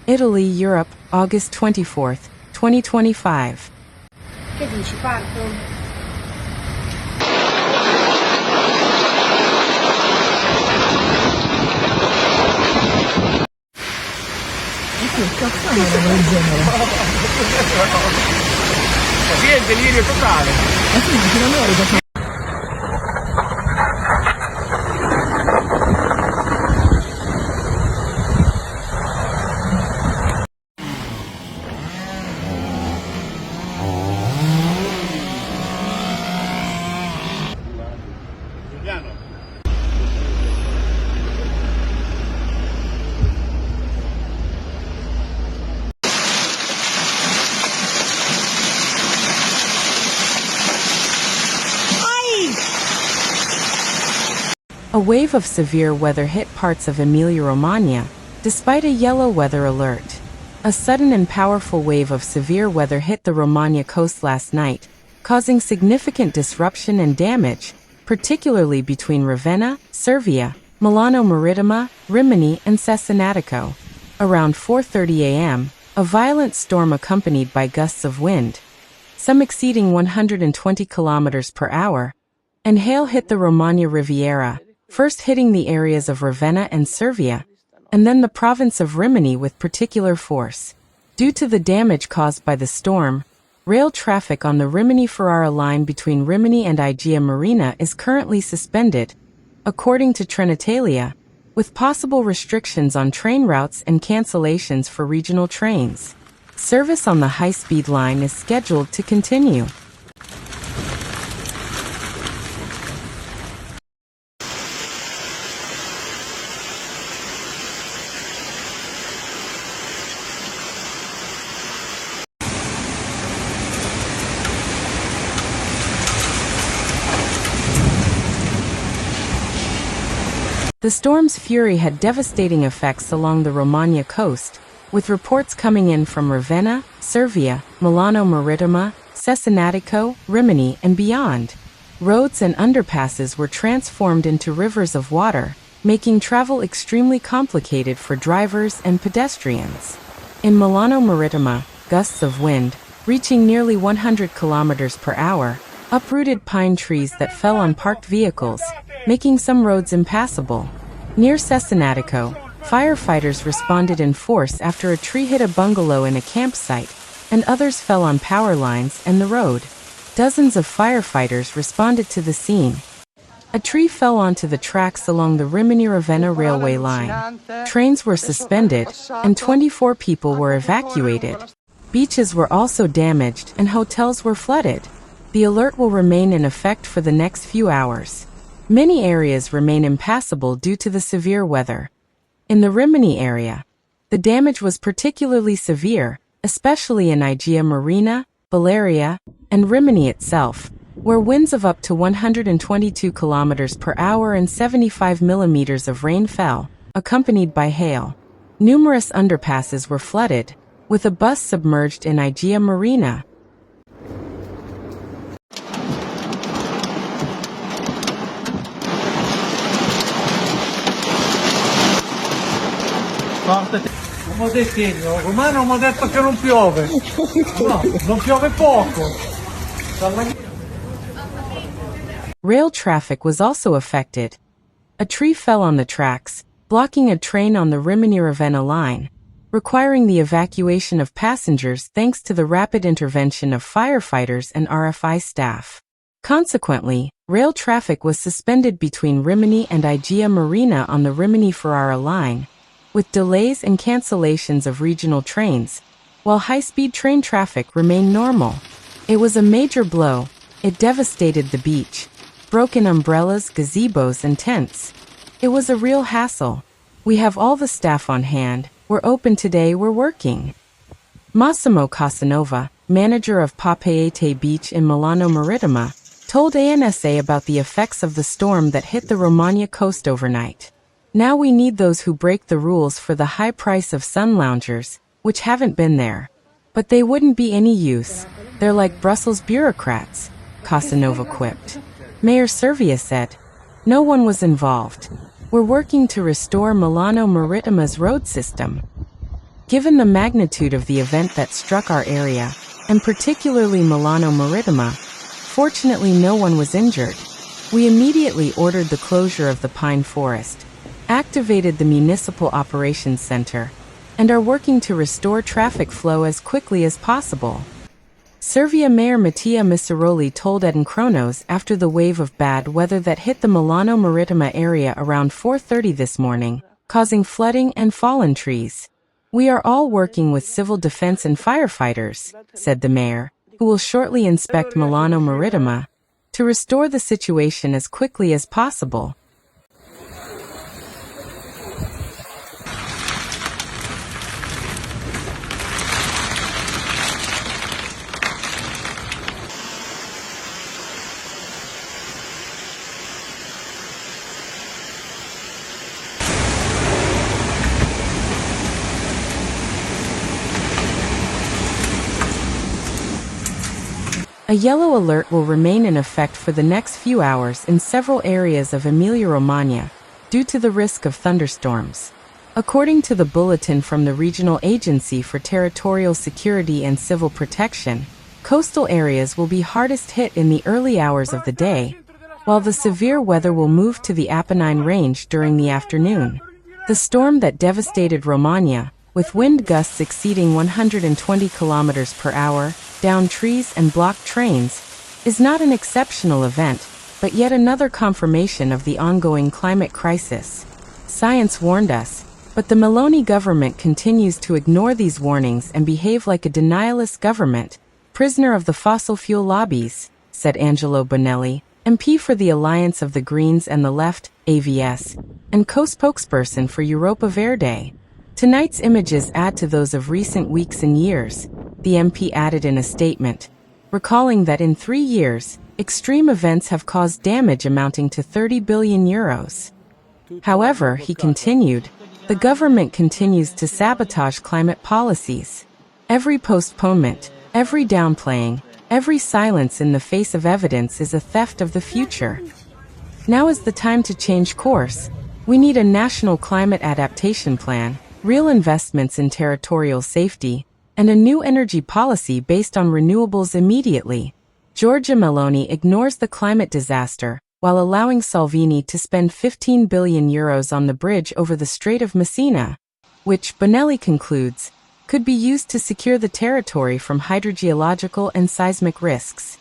Italy, Europe, August 24th, 2025. Che dici, parto? Così è il delirio totale. Ma sì, vicino a noi A wave of severe weather hit parts of Emilia-Romagna, despite a yellow weather alert. A sudden and powerful wave of severe weather hit the Romagna coast last night, causing significant disruption and damage, particularly between Ravenna, Cervia, Milano Marittima, Rimini, and Cesenatico. Around 4:30 a.m., a violent storm accompanied by gusts of wind, some exceeding 120 kilometers per hour, and hail hit the Romagna Riviera, first hitting the areas of Ravenna and Cervia, and then the province of Rimini with particular force. Due to the damage caused by the storm, rail traffic on the Rimini-Ferrara line between Rimini and Emilia-Romagna is currently suspended, according to Trenitalia, with possible restrictions on train routes and cancellations for regional trains. Service on the high-speed line is scheduled to continue. The storm's fury had devastating effects along the Romagna coast, with reports coming in from Ravenna, Cervia, Milano Marittima, Cesenatico, Rimini, and beyond. Roads and underpasses were transformed into rivers of water, making travel extremely complicated for drivers and pedestrians. In Milano Marittima, gusts of wind, reaching nearly 100 kilometers per hour, uprooted pine trees that fell on parked vehicles, making some roads impassable. Near Cesenatico, firefighters responded in force after a tree hit a bungalow in a campsite, and others fell on power lines and the road. Dozens of firefighters responded to the scene. A tree fell onto the tracks along the Rimini-Ravenna railway line. Trains were suspended, and 24 people were evacuated. Beaches were also damaged and hotels were flooded. The alert will remain in effect for the next few hours. Many areas remain impassable due to the severe weather. In the Rimini area, the damage was particularly severe, especially in Emilia-Romagna, Balearia, and Rimini itself, where winds of up to 122 kilometers per hour and 75 millimeters of rain fell, accompanied by hail. Numerous underpasses were flooded, with a bus submerged in Emilia-Romagna. Romano mi ha detto che non piove. No, non piove poco. Rail traffic was also affected. A tree fell on the tracks, blocking a train on the Rimini-Ravenna line, requiring the evacuation of passengers thanks to the rapid intervention of firefighters and RFI staff. Consequently, rail traffic was suspended between Rimini and Emilia-Romagna on the Rimini-Ferrara line, with delays and cancellations of regional trains, while high-speed train traffic remained normal. It was a major blow. It devastated the beach, broken umbrellas, gazebos, and tents. It was a real hassle. We have all the staff on hand. We're open today, we're working. Massimo Casanova, manager of Papeete Beach in Milano Marittima, told ANSA about the effects of the storm that hit the Romagna coast overnight. Now we need those who break the rules for the high price of sun loungers, which haven't been there. But they wouldn't be any use. They're like Brussels bureaucrats, Casanova quipped. Mayor Cervia said, "No one was involved. We're working to restore Milano Marittima's road system." Given the magnitude of the event that struck our area, and particularly Milano Marittima, fortunately no one was injured. We immediately ordered the closure of the pine forest, activated the Municipal Operations Center, and are working to restore traffic flow as quickly as possible. Cervia Mayor Mattia Misseroli told Eden Kronos after the wave of bad weather that hit the Milano Marittima area around 4:30 this morning, causing flooding and fallen trees. "We are all working with civil defense and firefighters," said the mayor, who will shortly inspect Milano Marittima, to restore the situation as quickly as possible. A yellow alert will remain in effect for the next few hours in several areas of Emilia-Romagna, due to the risk of thunderstorms. According to the bulletin from the Regional Agency for Territorial Security and Civil Protection, coastal areas will be hardest hit in the early hours of the day, while the severe weather will move to the Apennine Range during the afternoon. The storm that devastated Romagna, with wind gusts exceeding 120 kilometers per hour, down trees and blocked trains, is not an exceptional event, but yet another confirmation of the ongoing climate crisis. Science warned us, but the Meloni government continues to ignore these warnings and behave like a denialist government, prisoner of the fossil fuel lobbies, said Angelo Bonelli, MP for the Alliance of the Greens and the Left, AVS, and co-spokesperson for Europa Verde. Tonight's images add to those of recent weeks and years, the MP added in a statement, recalling that in 3 years, extreme events have caused damage amounting to 30 billion euros. However, he continued, the government continues to sabotage climate policies. Every postponement, every downplaying, every silence in the face of evidence is a theft of the future. Now is the time to change course. We need a national climate adaptation plan, real investments in territorial safety, and a new energy policy based on renewables immediately. Giorgia Meloni ignores the climate disaster, while allowing Salvini to spend 15 billion euros on the bridge over the Strait of Messina, which, Bonelli concludes, could be used to secure the territory from hydrogeological and seismic risks.